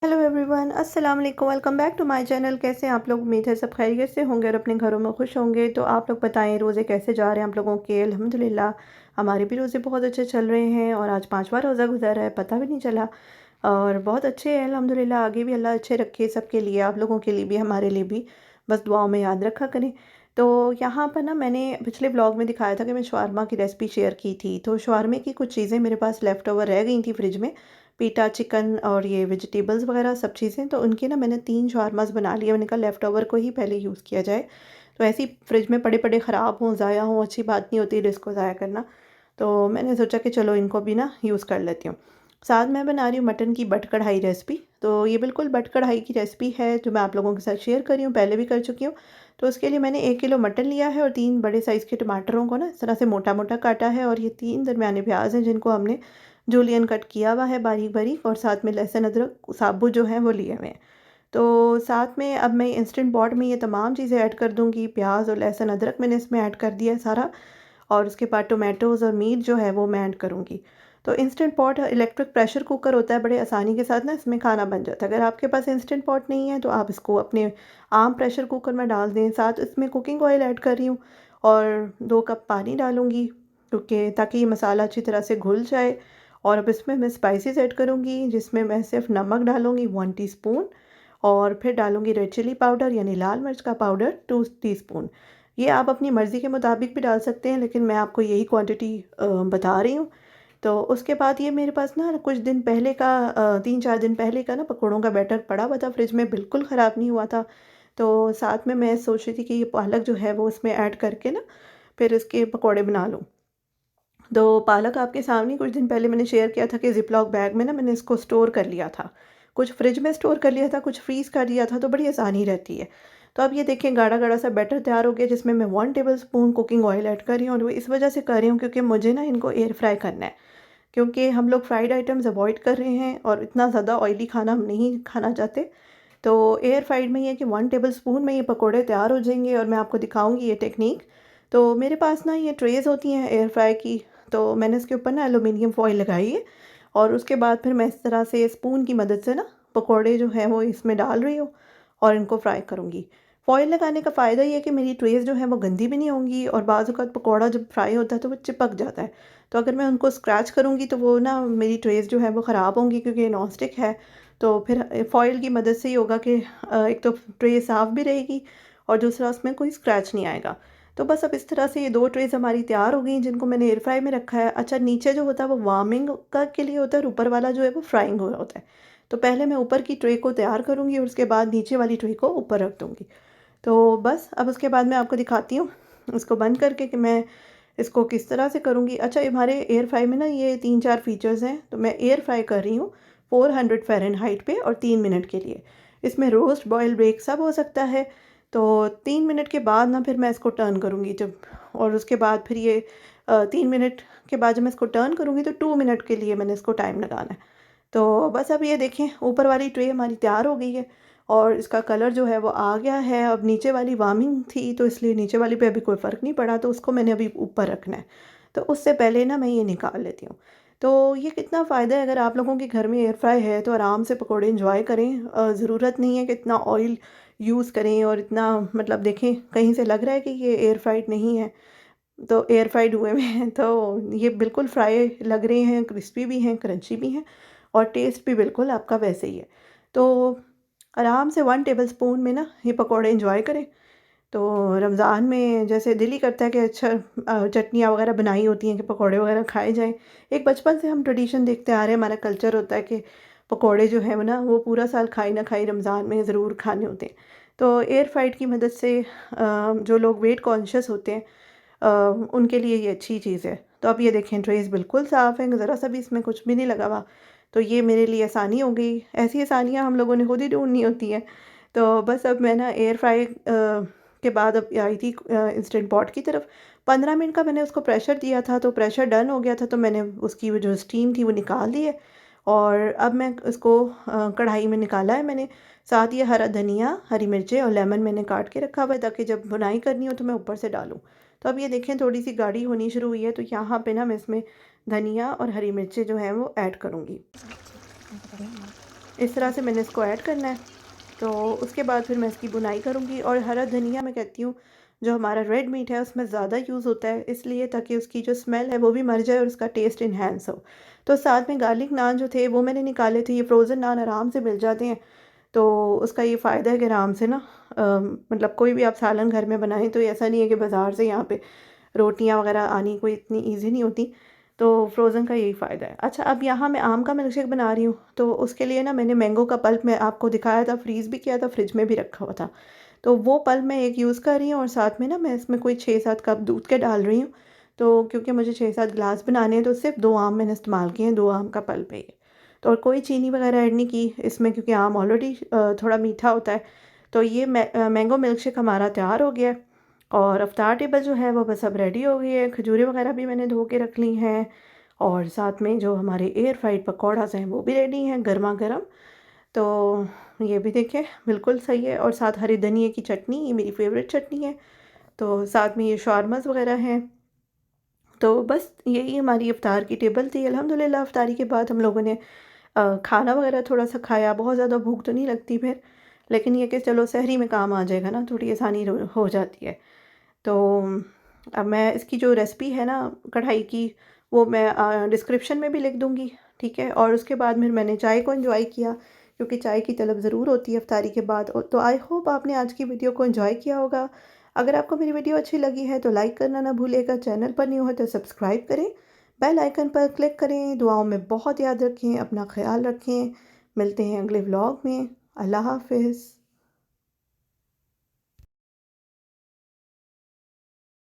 Hello everyone, अस्सलाम वालेकुम। Welcome back to my channel. कैसे हैं आप लोग? उम्मीद है सब खैरियत से होंगे और अपने घरों में खुश होंगे। तो आप लोग बताएं रोज़े कैसे जा रहे हैं आप लोगों के? अल्हम्दुलिल्लाह हमारे भी रोज़े बहुत अच्छे चल रहे हैं और आज पांचवा रोज़ा गुजरा है, पता भी नहीं चला। और बहुत अच्छे हैं अल्हम्दुलिल्लाह। आगे भी अल्लाह अच्छे रखे सबके लिए, आप लोगों के लिए भी हमारे लिए भी। बस दुआओं में याद रखा करें। तो यहाँ पर ना मैंने पिछले ब्लॉग में दिखाया था कि मैं शवारमा की रेसिपी शेयर की थी। तो शवारमे की कुछ चीज़ें मेरे पास लेफ़्ट ओवर रह गई थी फ्रिज में, पीटा चिकन और ये वेजिटेबल्स वगैरह सब चीज़ें। तो उनके ना मैंने 3 शवारमास बना लिए। मैंने कहा लेफ़्ट ओवर को ही पहले यूज़ किया जाए। तो ऐसे ही फ्रिज में पड़े-पड़े ख़राब हों, ज़ाया हों, अच्छी बात नहीं होती रिस्क को ज़ाया करना। तो मैंने सोचा कि चलो इनको भी ना यूज़ कर लेती हूँ। साथ में बना रही हूँ मटन की बट कढ़ाई रेसिपी। तो ये बिल्कुल बट कढ़ाई की रेसिपी है जो मैं आप लोगों के साथ शेयर कर रही हूँ, पहले भी कर चुकी हूँ। तो उसके लिए मैंने 1 किलो मटन लिया है और 3 बड़े साइज़ के टमाटरों को ना इस तरह से मोटा-मोटा काटा है और ये 3 दरमियाने प्याज़ हैं जिनको हमने जूलियन कट किया हुआ है बारीक-बारीक, और साथ में लहसुन अदरक साबुत जो हैं वो लिए हुए हैं। तो साथ में अब मैं इंस्टेंट पॉट में ये तमाम चीज़ें ऐड कर दूँगी। प्याज़ और लहसुन अदरक मैंने इसमें ऐड कर दिया है सारा, और उसके बाद टोमेटोज़ और मीट जो है वो मैं ऐड करूँगी। तो instant pot electric pressure cooker होता है, बड़े आसानी के साथ ना इसमें खाना बन जाता है। अगर आपके पास इंस्टेंट पॉट नहीं है तो आप इसको अपने आम प्रेशर कुकर में डाल दें। साथ इसमें कुकिंग ऑयल ऐड कर रही हूँ और 2 कप पानी डालूँगी, क्योंकि ताकि ये मसाला अच्छी तरह से घुल जाए। और अब इसमें मैं स्पाइसेस ऐड करूँगी, जिसमें मैं सिर्फ नमक डालूँगी 1 टीस्पून, और फिर डालूँगी रेड चिली पाउडर यानी लाल मिर्च का पाउडर 2 टीस्पून। ये आप अपनी मर्ज़ी के मुताबिक भी डाल सकते हैं, लेकिन मैं आपको यही क्वांटिटी बता रही हूँ। तो उसके बाद ये मेरे पास ना कुछ दिन पहले का 3-4 दिन पहले का ना पकौड़ों का बैटर पड़ा हुआ था फ्रिज में, बिल्कुल ख़राब नहीं हुआ था। तो साथ में मैं सोच रही थी कि ये पालक जो है वो इसमें ऐड करके ना फिर इसके पकौड़े बना लूँ। तो पालक आपके सामने कुछ दिन पहले मैंने शेयर किया था कि ज़िप-लॉक बैग में ना मैंने इसको स्टोर कर लिया था। कुछ फ्रिज में स्टोर कर लिया था, कुछ फ्रीज़ कर दिया था, तो बड़ी आसानी रहती है। तो अब ये देखिए गाढ़ा-गाढ़ा सा बैटर तैयार हो गया, जिसमें मैं 1 टेबलस्पून कुकिंग ऑयल ऐड कर रही हूँ, और वो इस वजह से कर रही हूँ क्योंकि मुझे ना इनको एयर फ्राई करना है। क्योंकि हम लोग फ्राइड आइटम्स अवॉइड कर रहे हैं और इतना ज़्यादा ऑयली खाना हम नहीं खाना चाहते। तो एयर फ्राइड में ये है कि 1 टेबलस्पून में ये पकोड़े तैयार हो जाएंगे, और मैं आपको दिखाऊंगी ये टेक्निक। तो मेरे पास ना ये ट्रेज़ होती हैं एयर फ्राई की, तो मैंने इसके ऊपर ना एलुमिनियम फॉइल लगाई है, और उसके बाद फिर मैं इस तरह से स्पून की मदद से ना पकोड़े जो हैं वो इसमें डाल रही हूँ और इनको फ्राई करूँगी। फॉइल लगाने का फ़ायदा ये है कि मेरी ट्रेज़ जो है वो गंदी भी नहीं होंगी, और बाज़ औक़ात पकोड़ा जब फ्राई होता है तो वो चिपक जाता है। तो अगर मैं उनको स्क्रैच करूँगी तो वो ना मेरी ट्रेज़ जो है वो ख़राब होंगी, क्योंकि ये नॉन स्टिक है। तो फिर फ़ॉइल की मदद से ये होगा कि एक तो ट्रे साफ़ भी रहेगी और दूसरा उसमें कोई स्क्रैच नहीं आएगा। तो बस अब इस तरह से ये 2 ट्रेज़ हमारी तैयार हो गई, जिनको मैंने एयर फ्राई में रखा है। अच्छा, नीचे जो होता है वो वार्मिंग का के लिए होता है, और ऊपर वाला जो है वो फ्राइंग हो होता है। तो पहले मैं ऊपर की ट्रे को तैयार करूँगी और उसके बाद नीचे वाली ट्रे को ऊपर रख दूँगी। तो बस अब उसके बाद मैं आपको दिखाती हूँ इसको बंद करके कि मैं इसको किस तरह से करूँगी। अच्छा, हमारे एयर फ्राई में ना ये 3-4 फ़ीचर्स हैं। तो मैं एयर फ्राई कर रही हूँ 400 फ़ारेनहाइट पे और 3 मिनट के लिए। इसमें रोस्ट, बॉयल, बेक सब हो सकता है। तो 3 मिनट के बाद ना फिर मैं इसको टर्न करूँगी जब, और उसके बाद फिर ये 3 मिनट के बाद जब मैं इसको टर्न करूँगी तो 2 मिनट के लिए मैंने इसको टाइम लगाना है। तो बस अब ये देखें ऊपर वाली ट्रे हमारी तैयार हो गई है, और इसका कलर जो है वो आ गया है। अब नीचे वाली वार्मिंग थी तो इसलिए नीचे वाली पे अभी कोई फ़र्क नहीं पड़ा, तो उसको मैंने अभी ऊपर रखना है। तो उससे पहले ना मैं ये निकाल लेती हूँ। तो ये कितना फ़ायदा है, अगर आप लोगों के घर में एयर फ्राई है तो आराम से पकौड़े एंजॉय करें। ज़रूरत नहीं है कि इतना ऑयल यूज़ करें, और इतना मतलब देखें कहीं से लग रहा है कि ये एयर फ्राइड नहीं है, तो एयर फ्राइड हुए हुए हैं। तो ये बिल्कुल फ्राई लग रहे हैं, क्रिस्पी भी हैं, क्रंची भी हैं, और टेस्ट भी बिल्कुल आपका वैसे ही है। तो आराम से 1 टेबलस्पून में ना ये पकौड़े एंजॉय करें। तो रमज़ान में जैसे दिल ही करता है कि अच्छा चटनियाँ वगैरह बनाई होती हैं कि पकौड़े वगैरह खाए जाएँ। एक बचपन से हम ट्रेडिशन देखते आ रहे हैं, हमारा कल्चर होता है कि पकौड़े जो हैं वो ना वो पूरा साल खाई ना खाई रमज़ान में ज़रूर खाने होते हैं। तो एयर फ्राइड की मदद से जो लोग वेट कॉन्शियस होते हैं अ, उनके लिए ये अच्छी चीज़ है। तो अब ये देखें ट्रेस बिल्कुल साफ़ है, ज़रा सा भी इसमें कुछ भी नहीं लगा हुआ। तो ये मेरे लिए आसानी हो गई। ऐसी आसानियाँ हम लोगों ने खुद ही ढूँढनी होती हैं। तो बस अब मैं ना एयर फ्राई के बाद अब आई थी इंस्टेंट पॉट की तरफ। 15 मिनट का मैंने उसको प्रेशर दिया था, तो प्रेशर डन हो गया था, तो मैंने उसकी वो जो स्टीम थी वो निकाल दी है। और अब मैं उसको कढ़ाई में निकाला है मैंने। साथ ये हरा धनिया, हरी मिर्चें और लेमन मैंने काट के रखा हुआ है, ताकि जब बुनाई करनी हो तो मैं ऊपर से डालूँ। तो अब ये देखें थोड़ी सी गाढ़ी होनी शुरू हुई है, तो यहाँ पे ना मैं इसमें धनिया और हरी मिर्चें जो हैं वो ऐड करूँगी। इस तरह से मैंने इसको ऐड करना है। तो उसके बाद फिर मैं इसकी बुनाई करूँगी। और हरा धनिया मैं कहती हूँ जो हमारा रेड मीट है उसमें ज़्यादा यूज़ होता है, इसलिए ताकि उसकी जो स्मेल है वो भी मर जाए और उसका टेस्ट इन्हेंस हो। तो साथ में गार्लिक नान जो थे वो मैंने निकाले थे, ये फ्रोज़न नान आराम से मिल जाते हैं। तो उसका ये फ़ायदा है कि आराम से ना मतलब कोई भी आप सालन घर में बनाएं तो ऐसा नहीं है कि बाज़ार से यहाँ पे रोटियां वगैरह आनी कोई इतनी इजी नहीं होती। तो फ्रोज़न का यही फ़ायदा है। अच्छा, अब यहाँ मैं आम का मिल्क शेक बना रही हूँ, तो उसके लिए ना मैंने मैंगो का पल्प मैं आपको दिखाया था, फ्रीज़ भी किया था, फ्रिज में भी रखा हुआ था। तो वो पल्प मैं एक यूज़ कर रही हूँ और साथ में ना मैं इसमें कोई 6-7 कप दूध के डाल रही हूँ। तो क्योंकि मुझे 6-7 ग्लास बनाने हैं तो सिर्फ 2 आम मैंने इस्तेमाल किए हैं, 2 आम का पल्प है ये। तो और कोई चीनी वगैरह ऐड नहीं की इसमें, क्योंकि आम ऑलरेडी थोड़ा मीठा होता है। तो ये मैंगो मिल्क शेक हमारा तैयार हो गया है। और अफ्तार टेबल जो है वो बस अब रेडी हो गई है। खजूरें वगैरह भी मैंने धो के रख ली हैं। और साथ में जो हमारे एयर फ्राइड पकौड़ा हैं वो भी रेडी हैं गर्मा गर्म। तो ये भी देखें बिल्कुल सही है। और साथ हरे धनिए की चटनी, ये मेरी फेवरेट चटनी है। तो साथ में ये शारमस वगैरह हैं। तो बस यही हमारी इफ्तार की टेबल थी। अल्हम्दुलिल्लाह इफ्तारी के बाद हम लोगों ने खाना वगैरह थोड़ा सा खाया। बहुत ज़्यादा भूख तो नहीं लगती फिर, लेकिन ये कि चलो सहरी में काम आ जाएगा ना, थोड़ी आसानी हो जाती है। तो अब मैं इसकी जो रेसिपी है ना कढ़ाई की, वो मैं डिस्क्रिप्शन में भी लिख दूँगी, ठीक है। और उसके बाद फिर मैंने चाय को एंजॉय किया, क्योंकि चाय की तलब ज़रूर होती है इफ्तारी के बाद। तो आई होप आपने आज की वीडियो को एंजॉय किया होगा। अगर आपको मेरी वीडियो अच्छी लगी है तो लाइक करना ना भूलिएगा, चैनल पर न्यू है तो सब्सक्राइब करें, बेल आइकन पर क्लिक करें। दुआओं में बहुत याद रखें, अपना ख्याल रखें। मिलते हैं अगले व्लॉग में। अल्लाह हाफिज़।